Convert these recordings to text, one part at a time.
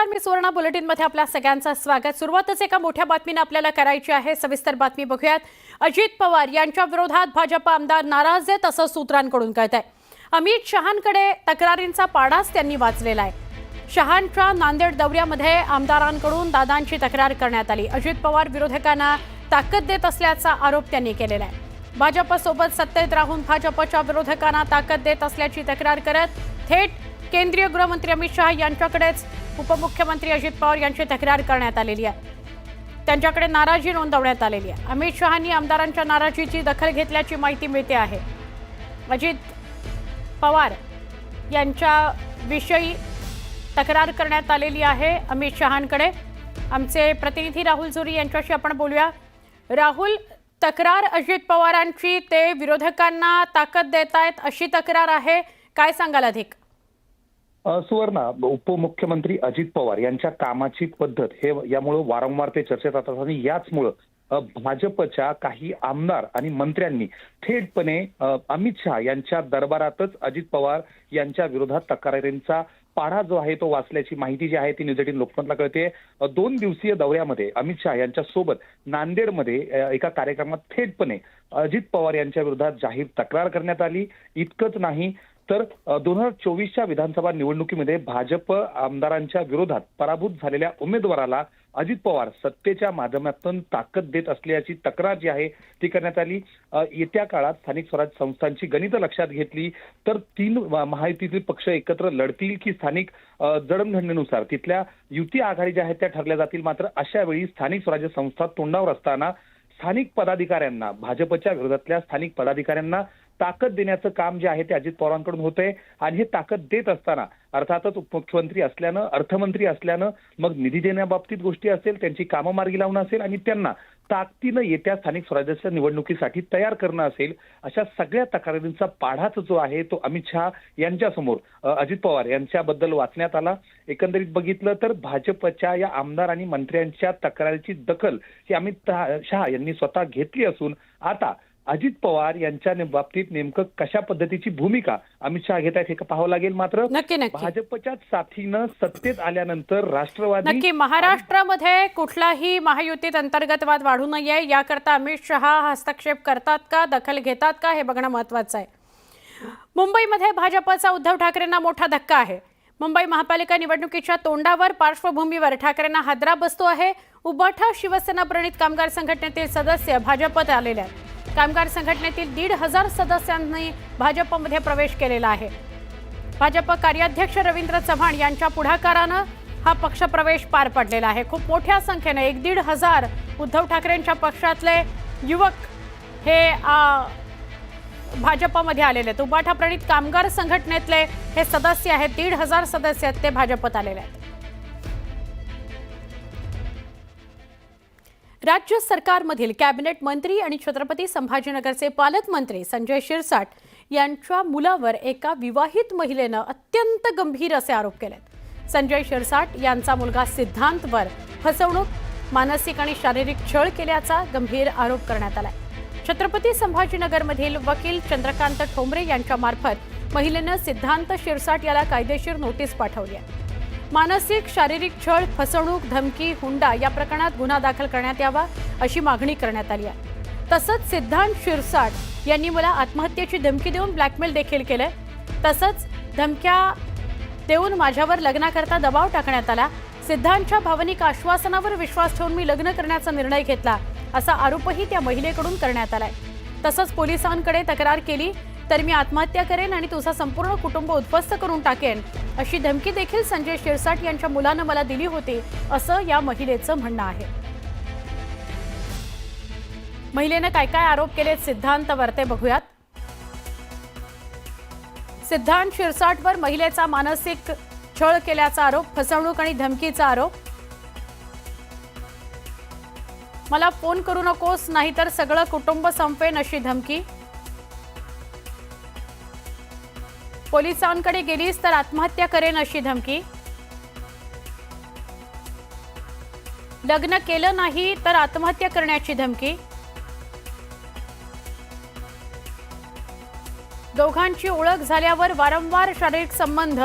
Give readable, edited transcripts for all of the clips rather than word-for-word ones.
नमस्कार, मी सुवर्णा बुलेटिनमध्ये आपल्या सगळ्यांचं स्वागत। सुरुवातच एका मोठ्या बातमीने आपल्याला करायची आहे। सविस्तर बातमी बघूयात। अजित पवार यांच्या विरोधात भाजप आमदार नाराज आहेत असं सूत्रांकडून कळतंय। अमित शहांकडे तक्रारींचा पाडाच त्यांनी वाचलेला आहे। शहांच्या नांदेड दौऱ्यामध्ये आमदारांकडून दादांची तक्रार करण्यात आली। अजित पवार विरोधकांना ताकद देत असल्याचा आरोप त्यांनी केलेला आहे। भाजपसोबत सत्तेत राहून भाजपच्या विरोधकांना ताकद देत असल्याची तक्रार करत थेट केंद्रीय गृहमंत्री अमित शहा यांच्याकडेच उपमुख्यमंत्री अजित पवार यांची तक्रार करण्यात आलेली आहे। त्यांच्याकडे नाराजी नोंदवण्यात आलेली आहे। अमित शहांनी आमदारांच्या नाराजीची दखल घेतल्याची माहिती मिळते आहे। अजित पवार यांच्या विषयी तक्रार करण्यात आलेली आहे अमित शहांकडे। आमचे प्रतिनिधी राहुल जोरी यांच्याशी आपण बोलूया। राहुल, तक्रार अजित पवारांची, ते विरोधकांना ताकद देत आहेत अशी तक्रार आहे, काय सांगाल अधिक? सुवर्णा, उपमुख्यमंत्री अजित पवार यांच्या कामाची पद्धत हे यामुळे वारंवार ते चर्चेत येतात आणि याचमुळे भाजपच्या काही आमदार आणि मंत्र्यांनी थेटपणे अमित शहा यांच्या दरबारातच अजित पवार यांच्या विरोधात तक्रारींचा पाढा जो आहे तो वाचल्याची माहिती जी आहे ती न्यूज 18 लोकमतला कळते। 2 दिवसीय दौऱ्यामध्ये अमित शहा यांच्या सोबत नांदेडमध्ये एका कार्यक्रमात थेटपणे अजित पवार यांच्या विरोधात जाहीर तक्रार करण्यात आली। इतकंच नाही तर 2024च्या विधानसभा निवडणुकीमध्ये भाजप आमदारांच्या विरोधात पराभूत झालेल्या उमेदवाराला अजित पवार सत्तेच्या माध्यमातून ताकद देत असल्याची तक्रार जी आहे ती करण्यात आली। येत्या काळात स्थानिक स्वराज्य संस्थांची गणितं लक्षात घेतली तर 3 महायुतीतील पक्ष एकत्र लढतील की स्थानिक जडणघडणीनुसार तिथल्या युती आघाडी ज्या आहेत त्या ठरल्या जातील। मात्र अशा वेळी स्थानिक स्वराज्य संस्था तोंडावर असताना स्थानिक पदाधिकाऱ्यांना, भाजपच्या विरोधातल्या स्थानिक पदाधिकाऱ्यांना ताकद देण्याचं काम जे आहे ते अजित पवारांकडून होतंय आणि हे ताकद देत असताना अर्थातच उपमुख्यमंत्री असल्यानं, अर्थमंत्री असल्यानं मग निधी देण्याबाबतीत गोष्टी असेल, त्यांची कामं मार्गी लावणं असेल आणि त्यांना ताकदीनं येत्या स्थानिक स्वराज्याच्या निवडणुकीसाठी तयार करणं असेल, अशा सगळ्या तक्रारींचा पाढाच जो आहे तो अमित शहा यांच्यासमोर अजित पवार यांच्याबद्दल वाचण्यात आला। एकंदरीत बघितलं तर भाजपच्या या आमदार आणि मंत्र्यांच्या तक्रारीची दखल ही अमित शहा यांनी स्वतः घेतली असून आता अजित पवार यांच्या बाबतीत नेमकं कशा पद्धतीची भूमिका अमित शहा घेत आहेत हे पाहावं लागेल। मात्र भाजपच्या साथीनं सत्तेत आल्यानंतर राष्ट्रवादी महाराष्ट्रामध्ये कुठलाही महायुतीत अंतर्गत वाद वाढू नये याकरता अमित शहा हस्तक्षेप करतात का, दखल घेतात का, हे बघणं महत्त्वाचं आहे। मुंबईमध्ये भाजपचा उद्धव ठाकरेंना मोठा धक्का आहे। मुंबई महापालिका निवडणुकीच्या तोंडावर पार्श्वभूमीवर ठाकरेंना हादरा बसतो आहे। उबाठा शिवसेना प्रणित कामगार संघटनेतील सदस्य भाजपत आलेले आहेत। कामगार संघटनेतील 1,500 सदस्यांनी भाजपमध्ये प्रवेश केलेला आहे। भाजप कार्याध्यक्ष रवींद्र चव्हाण यांच्या पुढाकारानं हा पक्ष प्रवेश पार पडलेला आहे। खूप मोठ्या संख्येने 1,500 उद्धव ठाकरेंच्या पक्षातले युवक हे भाजपमध्ये आलेले आहेत। उबाठा प्रणित कामगार संघटनेतले हे सदस्य आहेत, 1,500 सदस्य आहेत, ते भाजपत आलेले आहेत। राज्य सरकारमधील कॅबिनेट मंत्री आणि छत्रपती संभाजीनगरचे पालकमंत्री संजय शिरसाट यांच्या मुलावर एका विवाहित महिलेनं अत्यंत गंभीर असे आरोप केलेत। संजय शिरसाट यांचा मुलगा सिद्धांतवर फसवणूक, मानसिक आणि शारीरिक छळ केल्याचा गंभीर आरोप करण्यात आलाय। छत्रपती संभाजीनगरमधील वकील चंद्रकांत ठोंबरे यांच्या मार्फत महिलेनं सिद्धांत शिरसाट याला कायदेशीर नोटीस पाठवली आहे। मानसिक, शारीरिक छळ, फसवणूक, धमकी, हुंडा या प्रकरणात गुन्हा दाखल करण्यात यावा अशी मागणी करण्यात आली आहे। तसंच सिद्धांत शिरसाट यांनी मला आत्महत्येची धमकी देऊन ब्लॅकमेल देखील केले। तसंच धमक्या देऊन माझ्यावर लग्नाकरता दबाव टाकण्यात आला। सिद्धांतच्या भावनिक आश्वासनावर विश्वास ठेवून मी लग्न करण्याचा निर्णय घेतला असा आरोपही त्या महिलेकडून करण्यात आलाय। तसंच पोलिसांकडे तक्रार केली तर मी आत्महत्या करेन आणि तुझा संपूर्ण कुटुंब उद्ध्वस्त करून टाकेन अशी धमकी देखील संजय शिरसाट यांच्या मुलानं मला दिली होती असं या महिलेचं म्हणणं आहे। महिलेनं काय काय आरोप केलेत सिद्धांतवर ते बघूयात। सिद्धांत शिरसाटवर महिलेचा मानसिक छळ केल्याचा आरोप, फसवणूक आणि धमकीचा आरोप। मला फोन करू नकोस नाहीतर सगळं कुटुंब संपेन अशी धमकी। पोलिसांकडे गेलीस तर आत्महत्या करेन अशी धमकी। लग्न केलं नाही तर आत्महत्या करण्याची धमकी। दोघांची ओळख झाल्यावर वारंवार शारीरिक संबंध।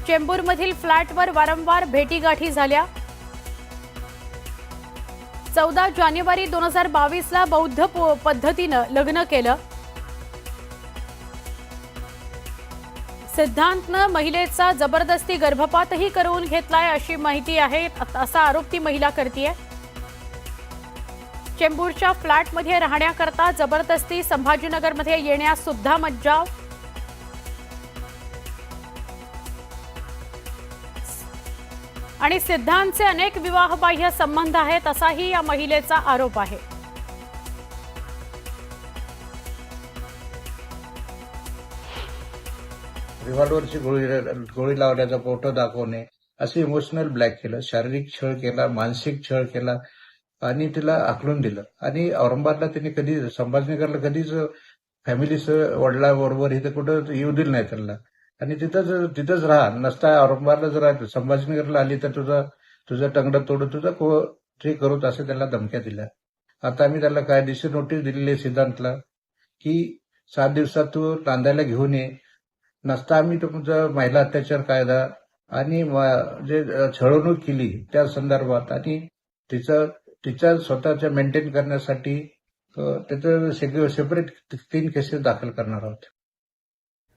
चेंबूरमधील फ्लॅटवर वारंवार भेटीगाठी झाल्या. 14 जानेवारी 2022ला बौद्ध पद्धतीनं लग्न केलं. सिद्धांतनं महिलेचा जबरदस्ती गर्भपातही करून घेतलाय अशी माहिती आहे. असा आरोप ती महिला करतीये. चेंबूरच्या फ्लॅटमध्ये राहण्याकरता जबरदस्ती संभाजीनगरमध्ये येण्यास सुद्धा मज्जाव. आणि सिद्धांतचे अनेक विवाहबाह्य संबंध आहेत असाही या महिलेचा आरोप आहे. रिव्हॉल्व्हरची गोळी लावण्याचा फोटो दाखवणे, असे इमोशनल ब्लॅक केलं, शारीरिक छळ केला, मानसिक छळ केला आणि तिला आकलून दिलं. आणि औरंगाबादला त्यांनी कधी, संभाजीनगरला कधीच फॅमिलीसह वडिलांबरोबर इथं कुठं येऊ दिलं नाही त्यांना. आणि तिथंच राहा, नसता औरंगाबादला जर संभाजीनगरला आली तर तुझं टंगडं तोडू, ते करू, असं त्याला धमक्या दिल्या. आता आम्ही त्याला कायदेशीर नोटीस दिलेली आहे सिद्धांतला, की 7 दिवसात तू नांदायला घेऊन ये. नसता आम्ही तुमचा महिला अत्याचार कायदा आणि जे छळवणूक केली त्या संदर्भात आणि तिच्या स्वतःच्या मेंटेन करण्यासाठी त्याचं सेपरेट 3 केसेस दाखल करणार आहोत.